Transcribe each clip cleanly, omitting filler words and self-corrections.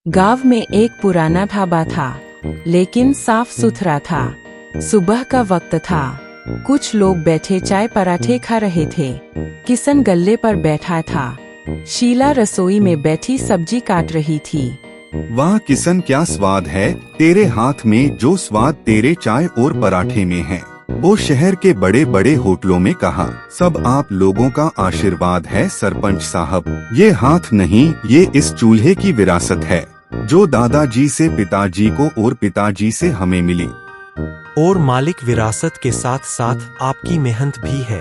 गांव में एक पुराना ढाबा था, लेकिन साफ सुथरा था। सुबह का वक्त था। कुछ लोग बैठे चाय पराठे खा रहे थे। किशन गल्ले पर बैठा था। शीला रसोई में बैठी सब्जी काट रही थी। वाह किशन, क्या स्वाद है तेरे हाथ में, जो स्वाद तेरे चाय और पराठे में है वो शहर के बड़े बड़े होटलों में कहाँ। सब आप लोगों का आशीर्वाद है सरपंच साहब। ये हाथ नहीं, ये इस चूल्हे की विरासत है जो दादाजी से पिताजी को और पिताजी से हमें मिली। और मालिक, विरासत के साथ साथ आपकी मेहनत भी है।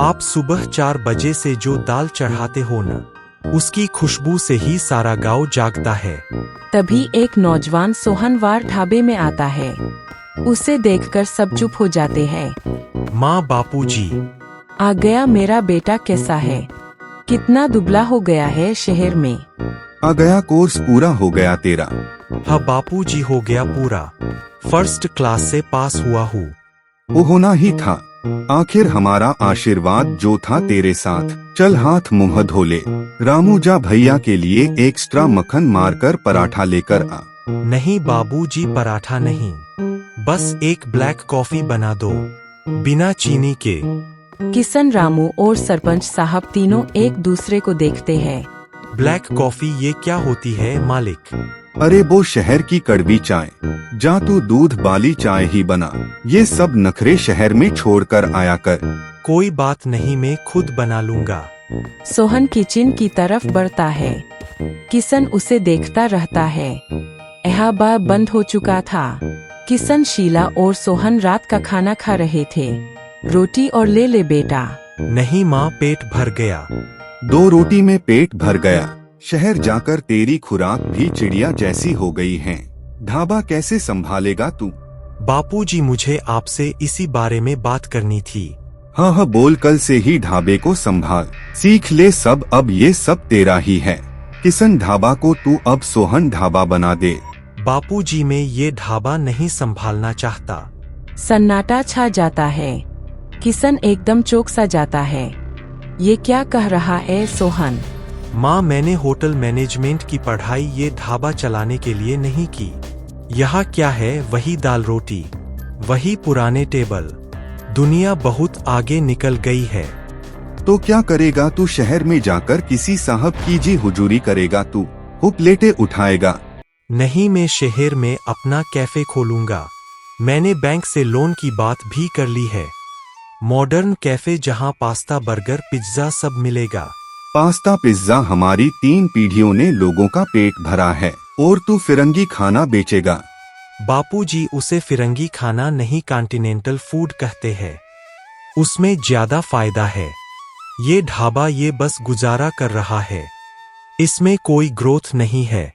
आप सुबह 4 बजे से जो दाल चढ़ाते हो न, उसकी खुशबू से ही सारा गांव जागता है। तभी एक नौजवान सोहनवार ढाबे में आता है। उसे देखकर सब चुप हो जाते हैं। माँ, बापूजी आ गया मेरा बेटा, कैसा है? कितना दुबला हो गया है शहर में। आ गया, कोर्स पूरा हो गया तेरा। हाँ बापूजी, हो गया पूरा। फर्स्ट क्लास से पास हुआ हूँ। वो होना ही था। आखिर हमारा आशीर्वाद जो था तेरे साथ। चल हाथ मुंह धो ले। रामू, जा भैया के लिए एक्स्ट्रा मक्खन मारकर पराठा लेकर आ। नहीं बाबूजी, पराठा नहीं, बस एक ब्लैक कॉफी बना दो, बिना चीनी के। किशन, रामू और सरपंच साहब तीनों एक दूसरे को देखते हैं। ब्लैक कॉफी ये क्या होती है मालिक? अरे वो शहर की कड़वी चाय। जा तू दूध वाली चाय ही बना। ये सब नखरे शहर में छोड़कर आया कर। कोई बात नहीं, मैं खुद बना लूंगा। सोहन किचन की तरफ बढ़ता है। किशन उसे देखता रहता है। यह बार बंद हो चुका था। किशन, शीला और सोहन रात का खाना खा रहे थे। रोटी और ले ले बेटा। नहीं माँ, पेट भर गया। 2 रोटी में पेट भर गया। शहर जाकर तेरी खुराक भी चिड़िया जैसी हो गई है। ढाबा कैसे संभालेगा तू? बापूजी, मुझे आपसे इसी बारे में बात करनी थी। हाँ हाँ बोल, कल से ही ढाबे को संभाल। सीख ले सब, अब ये सब तेरा ही है। किशन, ढाबा को तू अब सोहन ढाबा बना दे। बापूजी, मैं ये ढाबा नहीं संभालना चाहता। सन्नाटा छा जाता है। किशन एकदम चौंक सा जाता है। ये क्या कह रहा है सोहन? माँ, मैंने होटल मैनेजमेंट की पढ़ाई ये ढाबा चलाने के लिए नहीं की। यहाँ क्या है, वही दाल रोटी, वही पुराने टेबल। दुनिया बहुत आगे निकल गई है। तो क्या करेगा तू? शहर में जाकर किसी साहब की जी हुजूरी करेगा तू? प्लेटें उठाएगा? नहीं, मैं शहर में अपना कैफे खोलूंगा। मैंने बैंक से लोन की बात भी कर ली है। मॉडर्न कैफे जहाँ पास्ता, बर्गर, पिज्जा सब मिलेगा। पास्ता पिज्जा हमारी 3 पीढ़ियों ने लोगों का पेट भरा है, और तू फिरंगी खाना बेचेगा? बापूजी, उसे फिरंगी खाना नहीं, कॉन्टिनेंटल फूड कहते हैं। उसमें ज्यादा फायदा है। ये ढाबा ये बस गुजारा कर रहा है। इसमें कोई ग्रोथ नहीं है।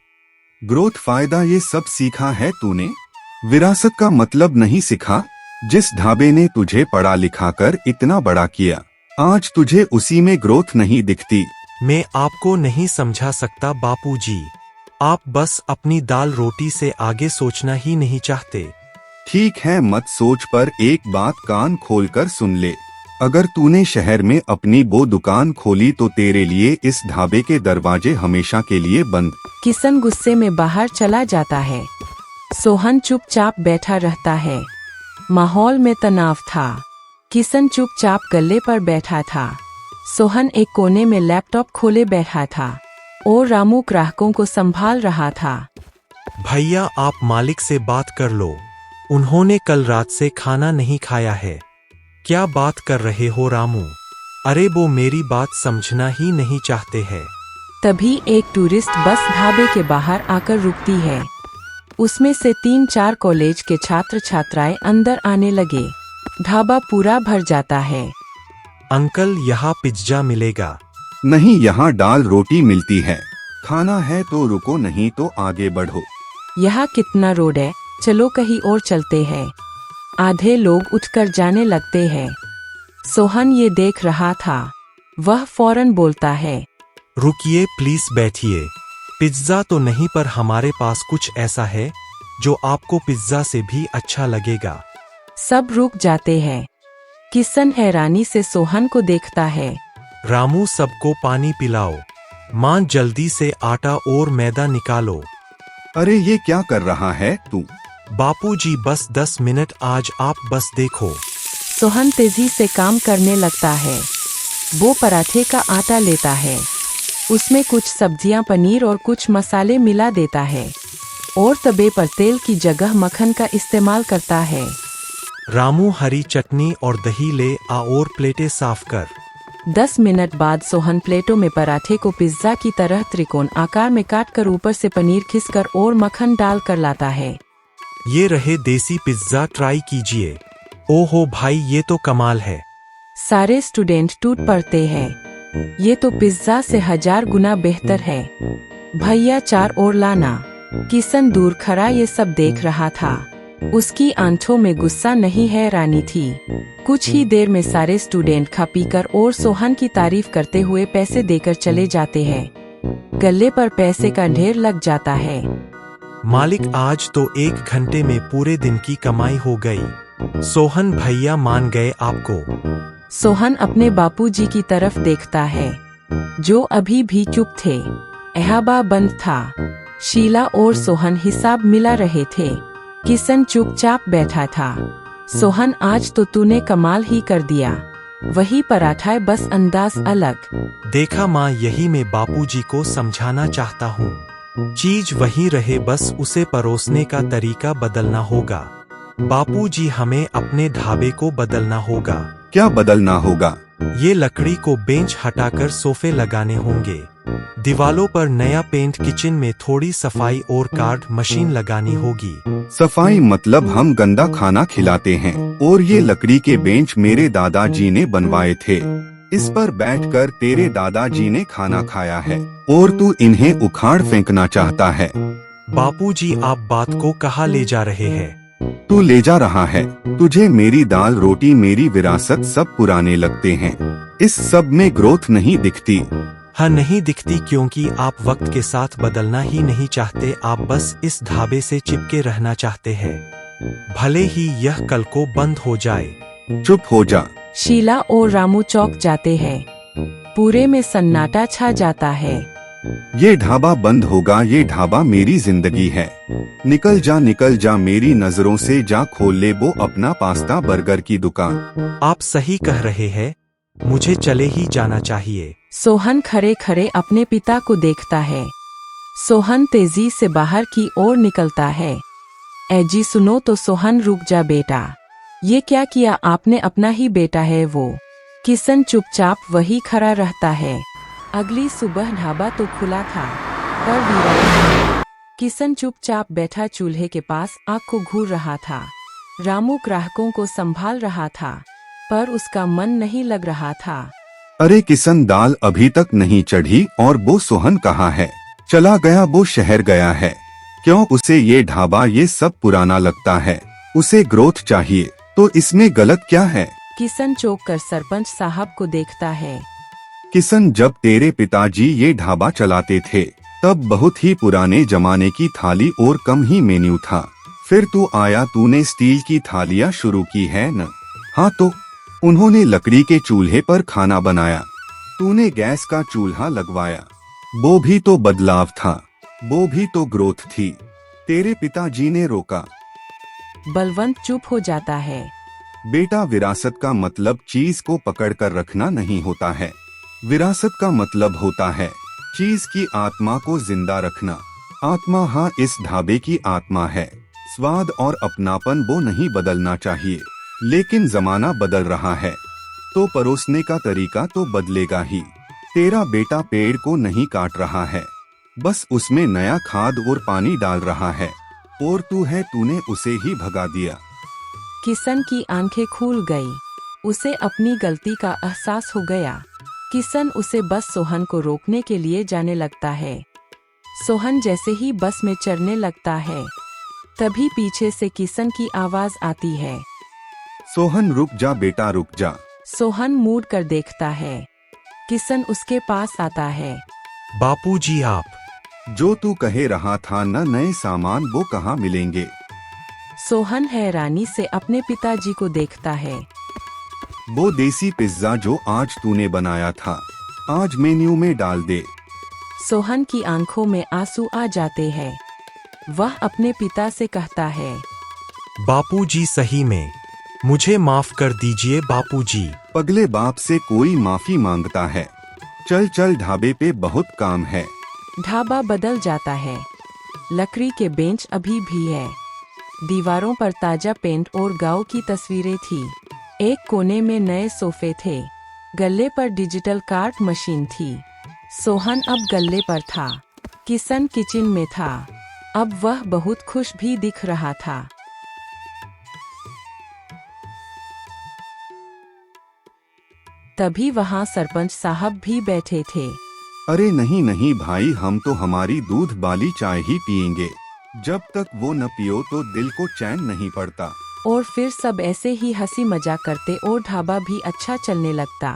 ग्रोथ फायदा ये सब सीखा है तूने? विरासत का मतलब नहीं सीखा? जिस ढाबे ने तुझे पढ़ा लिखा कर इतना बड़ा किया, आज तुझे उसी में ग्रोथ नहीं दिखती। मैं आपको नहीं समझा सकता बापूजी। आप बस अपनी दाल रोटी से आगे सोचना ही नहीं चाहते। ठीक है, मत सोच, पर एक बात कान खोलकर सुन ले। अगर तूने शहर में अपनी वो दुकान खोली तो तेरे लिए इस ढाबे के दरवाजे हमेशा के लिए बंद। किशन गुस्से में बाहर चला जाता है। सोहन चुपचाप बैठा रहता है। माहौल में तनाव था। किशन चुपचाप गल्ले पर बैठा था। सोहन एक कोने में लैपटॉप खोले बैठा था और रामू ग्राहकों को संभाल रहा था। भैया, आप मालिक से बात कर लो। उन्होंने कल रात से खाना नहीं खाया है। क्या बात कर रहे हो रामू? अरे वो मेरी बात समझना ही नहीं चाहते हैं। तभी एक टूरिस्ट बस ढाबे के बाहर आकर रुकती है। उसमें से 3-4 कॉलेज के छात्र छात्राएं अंदर आने लगे। ढाबा पूरा भर जाता है। अंकल, यहाँ पिज्जा मिलेगा? नहीं, यहाँ दाल रोटी मिलती है। खाना है तो रुको, नहीं तो आगे बढ़ो। यहाँ कितना रोड है, चलो कहीं और चलते हैं। आधे लोग उठकर जाने लगते हैं। सोहन ये देख रहा था। वह फौरन बोलता है, रुकिए प्लीज, बैठिए। पिज्जा तो नहीं, पर हमारे पास कुछ ऐसा है जो आपको पिज्जा से भी अच्छा लगेगा। सब रुक जाते हैं। किशन हैरानी से सोहन को देखता है। रामू सबको पानी पिलाओ। माँ जल्दी से आटा और मैदा निकालो। अरे ये क्या कर रहा है तू? बापूजी बस 10 मिनट, आज आप बस देखो। सोहन तेजी से काम करने लगता है। वो पराठे का आटा लेता है, उसमें कुछ सब्जियां, पनीर और कुछ मसाले मिला देता है और तवे पर तेल की जगह मक्खन का इस्तेमाल करता है। रामू हरी चटनी और दही ले आ और प्लेटें साफ कर। 10 मिनट बाद सोहन प्लेटों में पराठे को पिज्जा की तरह त्रिकोण आकार में काटकर ऊपर से पनीर खिसकर और मक्खन डालकर लाता है। ये रहे देसी पिज्जा, ट्राई कीजिए। ओहो भाई, ये तो कमाल है। सारे स्टूडेंट टूट पड़ते हैं। ये तो पिज्जा से 1000 गुना बेहतर है। भैया 4 और लाना। किशन दूर खड़ा ये सब देख रहा था। उसकी आंखों में गुस्सा नहीं, हैरानी थी। कुछ ही देर में सारे स्टूडेंट खा पीकर और सोहन की तारीफ करते हुए पैसे देकर चले जाते हैं। गले पर पैसे का ढेर लग जाता है। मालिक, आज तो 1 घंटे में पूरे दिन की कमाई हो गई। सोहन भैया मान गए आपको। सोहन अपने बापूजी की तरफ देखता है, जो अभी भी चुप थे। एहबा बंद था। शीला और सोहन हिसाब मिला रहे थे। किशन चुपचाप बैठा था। सोहन, आज तो तूने कमाल ही कर दिया। वही पराठा, बस अंदाज अलग। देखा माँ, यही मैं बापूजी को समझाना चाहता हूँ। चीज वही रहे, बस उसे परोसने का तरीका बदलना होगा। बापूजी, हमें अपने ढाबे को बदलना होगा। क्या बदलना होगा? ये लकड़ी को बेंच हटाकर सोफे लगाने होंगे। दीवालों पर नया पेंट, किचन में थोड़ी सफाई और कार्ड मशीन लगानी होगी। सफाई मतलब हम गंदा खाना खिलाते हैं। और ये लकड़ी के बेंच मेरे दादाजी ने बनवाए थे। इस पर बैठकर तेरे दादाजी ने खाना खाया है और तू इन्हें उखाड़ फेंकना चाहता है। बापूजी, आप बात को कहाँ ले जा रहे हैं? तू ले जा रहा है। तुझे मेरी दाल रोटी, मेरी विरासत सब पुराने लगते हैं। इस सब में ग्रोथ नहीं दिखती। हाँ, नहीं दिखती क्योंकि आप वक्त के साथ बदलना ही नहीं चाहते। आप बस इस ढाबे से चिपके रहना चाहते हैं, भले ही यह कल को बंद हो जाए। चुप हो जा। शीला और रामू चौंक जाते हैं। पूरे में सन्नाटा छा जाता है। ये ढाबा बंद होगा। ये ढाबा मेरी जिंदगी है। निकल जा मेरी नजरों से। जा खोल ले वो अपना पास्ता बर्गर की दुकान। आप सही कह रहे हैं, मुझे चले ही जाना चाहिए। सोहन खड़े खड़े अपने पिता को देखता है। सोहन तेजी से बाहर की ओर निकलता है। जी सुनो तो। सोहन, रुक जा बेटा। ये क्या किया आपने? अपना ही बेटा है वो। किशन चुपचाप वही खड़ा रहता है। अगली सुबह ढाबा तो खुला था, पर वीरान। किशन चुपचाप बैठा चूल्हे के पास आग को घूर रहा था। रामू ग्राहकों को संभाल रहा था, पर उसका मन नहीं लग रहा था। अरे किशन, दाल अभी तक नहीं चढ़ी और वो सोहन कहाँ है? चला गया, वो शहर गया है। क्यों? उसे ये ढाबा ये सब पुराना लगता है। उसे ग्रोथ चाहिए, तो इसमें गलत क्या है? किशन चौंक कर सरपंच साहब को देखता है। किशन, जब तेरे पिताजी ये ढाबा चलाते थे तब बहुत ही पुराने जमाने की थाली और कम ही मेन्यू था। फिर तू आया, तूने स्टील की थालियाँ शुरू की है न? हाँ, तो उन्होंने लकड़ी के चूल्हे पर खाना बनाया। तूने गैस का चूल्हा लगवाया। वो भी तो बदलाव था, वो भी तो ग्रोथ थी। तेरे पिताजी ने रोका। बलवंत चुप हो जाता है। बेटा, विरासत का मतलब चीज को पकड़ कर रखना नहीं होता है। विरासत का मतलब होता है चीज की आत्मा को जिंदा रखना। आत्मा, हाँ, इस ढाबे की आत्मा है। स्वाद और अपनापन वो नहीं बदलना चाहिए। लेकिन जमाना बदल रहा है, तो परोसने का तरीका तो बदलेगा ही। तेरा बेटा पेड़ को नहीं काट रहा है, बस उसमें नया खाद और पानी डाल रहा है। और तूने उसे ही भगा दिया। किशन की आंखें खुल गई। उसे अपनी गलती का एहसास हो गया। किशन उसे बस सोहन को रोकने के लिए जाने लगता है। सोहन जैसे ही बस में चढ़ने लगता है, तभी पीछे से किशन की आवाज आती है। सोहन, रुक जा बेटा, रुक जा। सोहन मुड़ कर देखता है। किशन उसके पास आता है। बापूजी, आप जो तू कहे रहा था न, नए सामान वो कहाँ मिलेंगे? सोहन हैरानी से अपने पिताजी को देखता है। वो देसी पिज्जा जो आज तूने बनाया था, आज मेन्यू में डाल दे। सोहन की आंखों में आंसू आ जाते हैं। वह अपने पिता से कहता है, बापूजी सही में मुझे माफ कर दीजिए बापूजी। पगले बाप से कोई माफी मांगता है। चल चल ढाबे पे बहुत काम है। ढाबा बदल जाता है। लकड़ी के बेंच अभी भी है। दीवारों पर ताजा पेंट और गांव की तस्वीरें थी। एक कोने में नए सोफे थे। गल्ले पर डिजिटल कार्ड मशीन थी। सोहन अब गल्ले पर था। किशन किचन में था। अब वह बहुत खुश भी दिख रहा था। तभी वहां सरपंच साहब भी बैठे थे। अरे नहीं नहीं भाई, हम तो हमारी दूध वाली चाय ही पियेंगे। जब तक वो न पियो तो दिल को चैन नहीं पड़ता। और फिर सब ऐसे ही हंसी मजाक करते और ढाबा भी अच्छा चलने लगता।